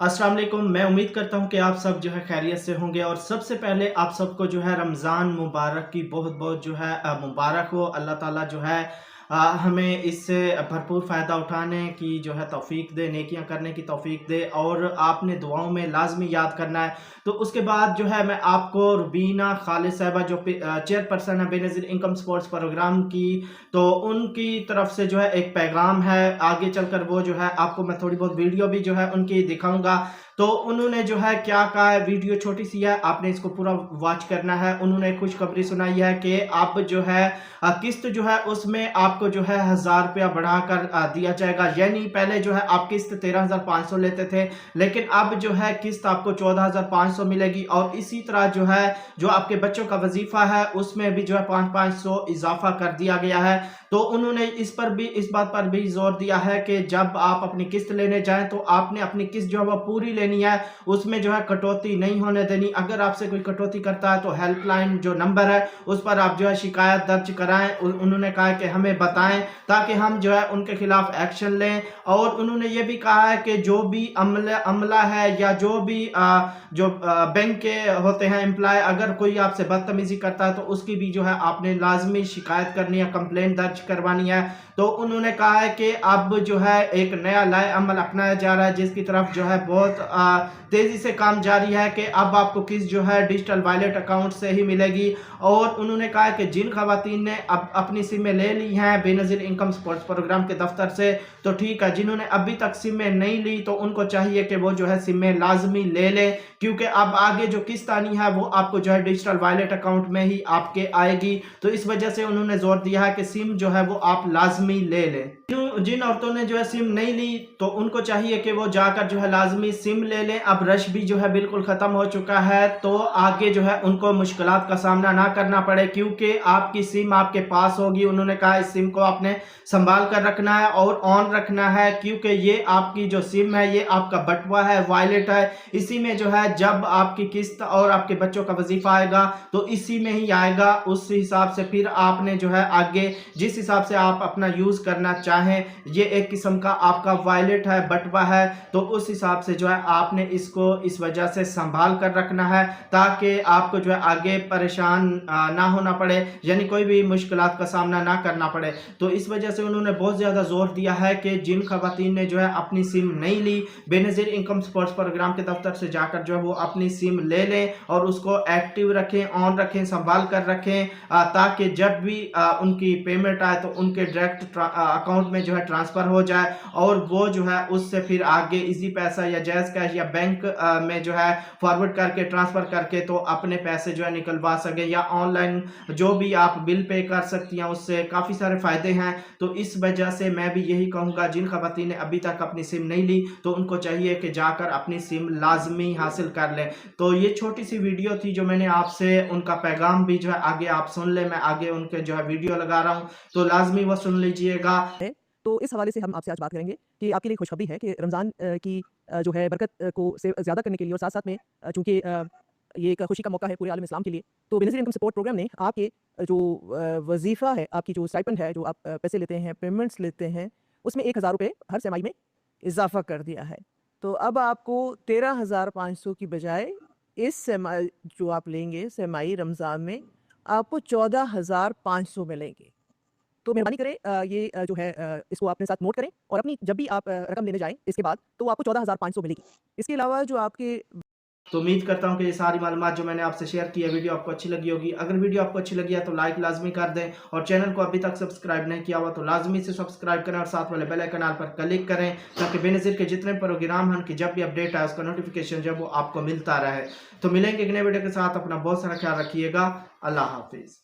अस्सलाम वालेकुम। मैं उम्मीद करता हूँ कि आप सब जो है खैरियत से होंगे और सबसे पहले आप सबको जो है रमज़ान मुबारक की बहुत-बहुत जो है मुबारक हो। अल्लाह ताला जो है हमें इससे भरपूर फ़ायदा उठाने की जो है तौफ़ीक दे, नेकियां करने की तौफ़ीक दे और आपने दुआओं में लाज़मी याद करना है। तो उसके बाद जो है मैं आपको रुबीना खालिद साहिबा जो चेयरपर्सन है बेनज़ीर इनकम सपोर्ट्स प्रोग्राम की, तो उनकी तरफ से जो है एक पैगाम है। आगे चलकर वो जो है आपको मैं थोड़ी बहुत वीडियो भी जो है उनकी दिखाऊँगा। तो उन्होंने जो है क्या कहा है, वीडियो छोटी सी है, आपने इसको पूरा वॉच करना है। उन्होंने खुशखबरी सुनाई है कि अब जो है किस्त जो है उसमें आपको जो है 1000 रुपया बढ़ाकर दिया जाएगा। यानी पहले जो है आप किस्त 13,500 लेते थे, लेकिन अब जो है किस्त आपको 14,500 मिलेगी। और इसी तरह जो है जो आपके बच्चों का वजीफा है उसमें भी जो है 500 इजाफा कर दिया गया है। तो उन्होंने इस बात पर भी जोर दिया है कि जब आप अपनी किस्त लेने जाएं तो आपने अपनी किस्त जो है वो पूरी लेनी है, उसमें जो है कटौती नहीं होने देनी। अगर आपसे कोई कटौती करता है तो हेल्पलाइन जो नंबर है उस पर आप जो है शिकायत दर्ज कराएं। उन्होंने कहा है कि हमें बताएं ताकि हम जो है उनके खिलाफ एक्शन लें। और उन्होंने ये भी कहा है कि जो भी अमला है या जो भी बैंक के होते हैं एम्प्लॉय, अगर कोई आपसे बदतमीजी करता है तो उसकी भी जो है आपने लाजमी शिकायत करनी है, कंप्लेंट दर्ज करवानी है। तो उन्होंने कहा है कि अब जो है एक नया लाए अमल अपनाया जा रहा है जिसकी तरफ जो है बहुत तेजी से काम जारी है कि अब आपको किस्त जो है डिजिटल वॉलेट अकाउंट से ही मिलेगी। और उन्होंने कहा है कि जिन खवातीन ने अब अपनी सिमें ले ली हैं बेनज़ीर इनकम सपोर्ट्स प्रोग्राम के दफ्तर से तो ठीक है, जिन्होंने अभी तक सिमें नहीं ली तो उनको चाहिए कि वो जो है सिमें लाजमी ले लें, क्योंकि अब आगे जो किस्त आनी है वो आपको जो है डिजिटल वॉलेट अकाउंट में ही आपके आएगी। तो इस वजह से उन्होंने जोर दिया है कि सिम जो है वो आप लाजमी ले लें। जिन औरतों ने जो है सिम नहीं ली तो उनको चाहिए कि वो जाकर जो है लाजमी सिम ले लें। अब रश भी जो है बिल्कुल खत्म हो चुका है, तो आगे जो है उनको मुश्किलात का सामना ना करना पड़े, क्योंकि आपकी सिम आपके पास होगी। उन्होंने कहा इस सिम को आपने संभाल कर रखना है और ऑन रखना है, क्योंकि ये आपकी जो सिम है ये आपका बटवा है, वॉलेट है। इसी में जो है जब आपकी किस्त और आपके बच्चों का वजीफा आएगा तो इसी में ही आएगा। उस हिसाब से फिर आपने जो है आगे जिस हिसाब से आप अपना यूज करना चाहें, ये एक किस्म का आपका वॉलेट है, बटवा है, तो उस हिसाब से जो है आपने इसको इस वजह से संभाल कर रखना है ताकि आपको जो है आगे परेशान ना होना पड़े, यानी कोई भी मुश्किलात का सामना ना करना पड़े। तो इस वजह से उन्होंने बहुत ज्यादा जोर दिया है कि जिन खवातीन ने जो है अपनी सिम नहीं ली, बेनज़ीर इनकम सपोर्ट्स प्रोग्राम के दफ्तर से जाकर जो है वो अपनी सिम ले लें और उसको एक्टिव रखें, ऑन रखें, संभाल कर रखें, ताकि जब भी उनकी पेमेंट आए तो उनके डायरेक्ट अकाउंट में जो है ट्रांसफर हो जाए और वो जो है उससे फिर आगे इजी पैसा या जैज़ कैश या बैंक में जो है फॉरवर्ड करके ट्रांसफर करके तो अपने पैसे जो है निकलवा सके, या ऑनलाइन जो भी आप बिल पे कर सकती हैं, उससे काफ़ी सारे फ़ायदे हैं। तो इस वजह से मैं भी यही कहूँगा जिन खवातीन ने अभी तक अपनी सिम नहीं ली तो उनको चाहिए कि जाकर अपनी सिम लाजमी हासिल कर लें। तो ये छोटी सी वीडियो थी जो मैंने आपसे उनका पैगाम भी जो है आगे आप सुन लें। मैं आगे उनके जो है वीडियो लगा रहा हूँ तो लाजमी वो सुन लीजिएगा। तो इस हवाले से हम आपसे आज बात करेंगे कि आपके लिए खुशखबरी है कि रमज़ान की जो है बरकत को से ज़्यादा करने के लिए और साथ-साथ में चूँकि ये एक खुशी का मौका है पूरे आलम इस्लाम के लिए, तो बेनज़ीर इनकम सपोर्ट प्रोग्राम ने आपके जो वज़ीफ़ा है, आपकी जो स्टाइपेंड है, जो आप पैसे लेते हैं, पेमेंट्स लेते हैं, उसमें 1000 रुपए हर छमाही में इज़ाफ़ा कर दिया है। तो अब आपको 13,500 की बजाय इस छमाही जो आप लेंगे छमाही रमज़ान में, आपको 14,500 मिलेंगे। तो मेहरबानी करें ये जो है इसको अपने साथ नोट करें और अपनी जब भी आप रकम लेने जाएँ इसके बाद, तो आपको 14,500 मिलेगी। इसके अलावा जो आपके तो उम्मीद करता हूँ कि ये सारी मालूमात जो मैंने आपसे शेयर की है वीडियो आपको अच्छी लगी होगी। अगर वीडियो आपको अच्छी लगी है तो लाइक लाजमी कर दें और चैनल को अभी तक सब्सक्राइब नहीं किया हुआ तो लाजमी से सब्सक्राइब करें और साथ वाले बेल आइकन पर क्लिक करें ताकि बेनज़ीर के जितने प्रोग्राम हैं उनकी जब भी अपडेट आए उसका नोटिफिकेशन जब वो आपको मिलता रहे। तो मिलेंगे एक नए वीडियो के साथ। अपना बहुत सारा ख्याल रखिएगा। अल्लाह हाफिज़।